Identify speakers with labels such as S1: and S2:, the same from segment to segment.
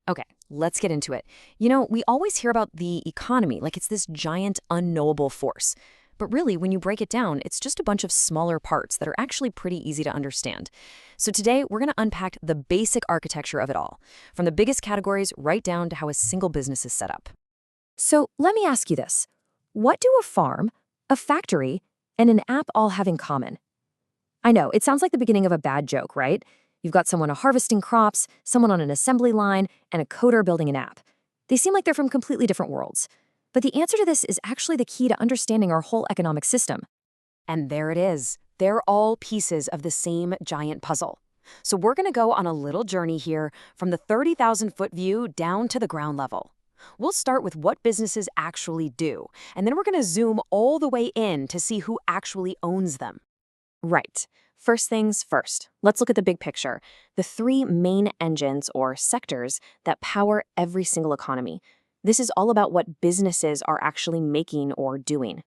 S1: Okay, let's get into it. We always hear about the economy like it's this giant, unknowable force. But really, when you break it down, it's just a bunch of smaller parts that are actually pretty easy to understand. So today, we're going to unpack the basic architecture of it all, from the biggest categories right down to how a single business is set up.
S2: So let me ask you this. What do a farm, a factory, and an app all have in common? I know, it sounds like the beginning of a bad joke, right? You've got someone harvesting crops, someone on an assembly line, and a coder building an app. They seem like they're from completely different worlds. But the answer to this is actually the key to understanding our whole economic system.
S1: And there it is. They're all pieces of the same giant puzzle. So we're going to go on a little journey here from the 30,000-foot view down to the ground level. We'll start with what businesses actually do, and then we're going to zoom all the way in to see who actually owns them.
S2: Right. First things first, let's look at the big picture. The three main engines or sectors that power every single economy. This is all about what businesses are actually making or doing.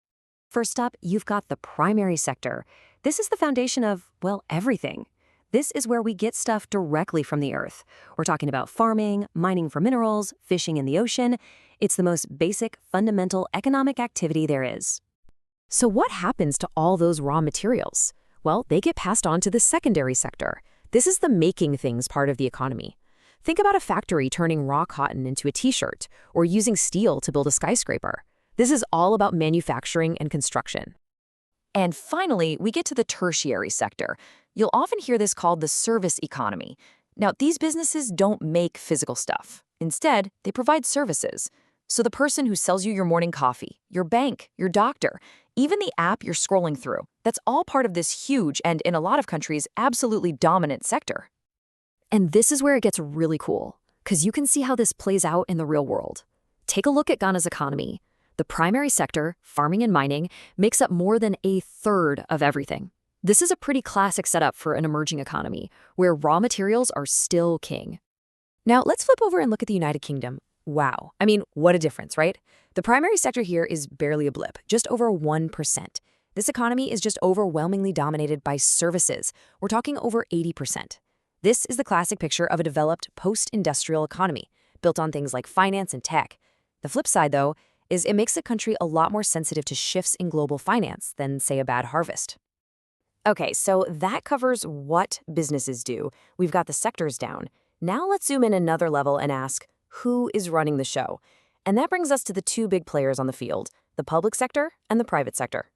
S2: First up, you've got the primary sector. This is the foundation of, well, everything. This is where we get stuff directly from the earth. We're talking about farming, mining for minerals, fishing in the ocean. It's the most basic, fundamental economic activity there is. So what happens to all those raw materials? Well, they get passed on to the secondary sector. This is the making things part of the economy. Think about a factory turning raw cotton into a t-shirt or using steel to build a skyscraper. This is all about manufacturing and construction. And finally, we get to the tertiary sector. You'll often hear this called the service economy. Now, these businesses don't make physical stuff. Instead, they provide services. So the person who sells you your morning coffee, your bank, your doctor, even the app you're scrolling through, that's all part of this huge and, in a lot of countries, absolutely dominant sector. And this is where it gets really cool, because you can see how this plays out in the real world. Take a look at Ghana's economy. The primary sector, farming and mining, makes up more than a third of everything. This is a pretty classic setup for an emerging economy, where raw materials are still king. Now, let's flip over and look at the United Kingdom. Wow. I mean, what a difference, right? The primary sector here is barely a blip, just over 1%. This economy is just overwhelmingly dominated by services. We're talking over 80%. This is the classic picture of a developed post-industrial economy, built on things like finance and tech. The flip side, though, is it makes the country a lot more sensitive to shifts in global finance than, say, a bad harvest. Okay, so that covers what businesses do. We've got the sectors down. Now let's zoom in another level and ask, who is running the show? And that brings us to the two big players on the field, the public sector and the private sector.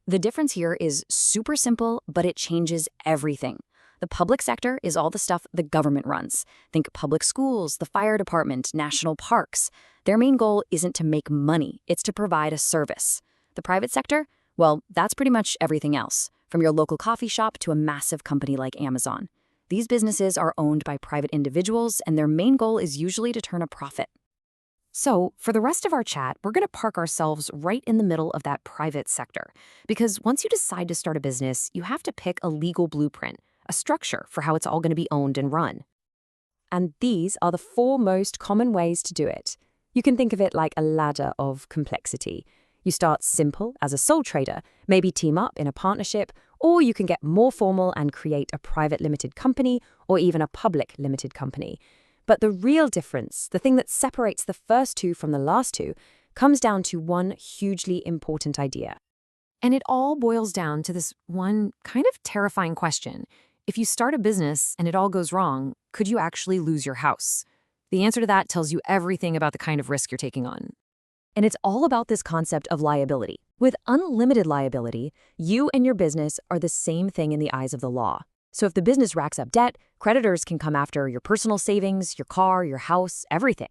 S2: The difference here is super simple, but it changes everything. The public sector is all the stuff the government runs. Think public schools, the fire department, national parks. Their main goal isn't to make money, it's to provide a service. The private sector? Well, that's pretty much everything else, from your local coffee shop to a massive company like Amazon. These businesses are owned by private individuals, and their main goal is usually to turn a profit. So, for the rest of our chat, we're going to park ourselves right in the middle of that private sector. Because once you decide to start a business, you have to pick a legal blueprint, a structure for how it's all going to be owned and run. And these are the four most common ways to do it. You can think of it like a ladder of complexity. You start simple as a sole trader, maybe team up in a partnership, or you can get more formal and create a private limited company or even a public limited company. But the real difference, the thing that separates the first two from the last two, comes down to one hugely important idea. And it all boils down to this one kind of terrifying question. If you start a business and it all goes wrong, could you actually lose your house? The answer to that tells you everything about the kind of risk you're taking on. And it's all about this concept of liability. With unlimited liability, you and your business are the same thing in the eyes of the law. So if the business racks up debt, creditors can come after your personal savings, your car, your house, everything.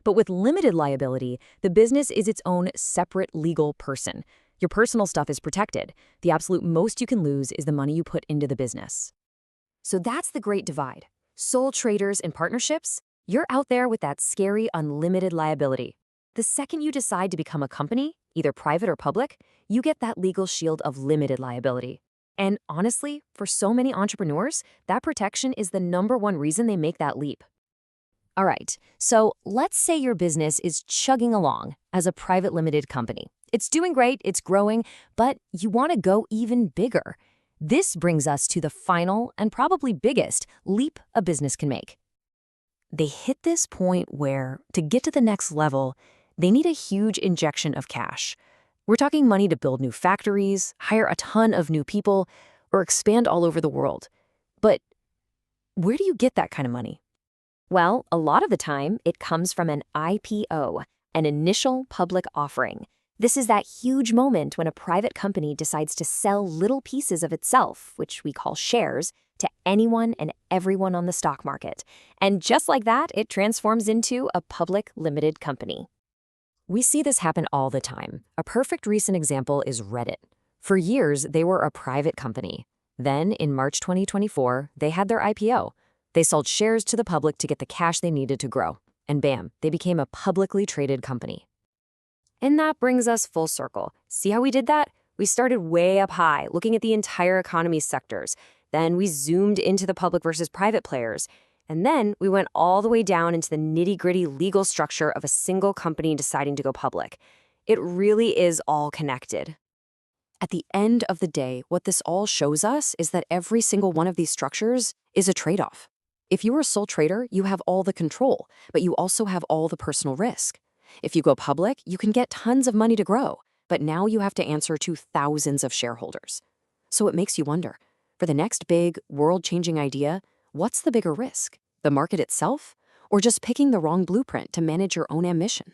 S2: But with limited liability, the business is its own separate legal person. Your personal stuff is protected. The absolute most you can lose is the money you put into the business. So that's the great divide. Sole traders and partnerships, you're out there with that scary unlimited liability. The second you decide to become a company, either private or public, you get that legal shield of limited liability. And honestly, for so many entrepreneurs, that protection is the #1 reason they make that leap. All right, so let's say your business is chugging along as a private limited company. It's doing great, it's growing, but you want to go even bigger. This brings us to the final and probably biggest leap a business can make.
S1: they hit this point where, to get to the next level, they need a huge injection of cash. We're talking money to build new factories, hire a ton of new people, or expand all over the world. But where do you get that kind of money?
S2: Well, a lot of the time, it comes from an IPO, an initial public offering. This is that huge moment when a private company decides to sell little pieces of itself, which we call shares, to anyone and everyone on the stock market. And just like that, it transforms into a public limited company.
S1: We see this happen all the time. A perfect recent example is Reddit. For years, they were a private company. Then, in March 2024, they had their IPO. They sold shares to the public to get the cash they needed to grow. And bam, they became a publicly traded company. And that brings us full circle. See how we did that? We started way up high, looking at the entire economy's sectors. Then we zoomed into the public versus private players. And then we went all the way down into the nitty-gritty legal structure of a single company deciding to go public. It really is all connected. At the end of the day, what this all shows us is that every single one of these structures is a trade-off. If you're a sole trader, you have all the control, but you also have all the personal risk. If you go public, you can get tons of money to grow, but now you have to answer to thousands of shareholders. So it makes you wonder, for the next big, world-changing idea, what's the bigger risk? The market itself? Or just picking the wrong blueprint to manage your own ambition?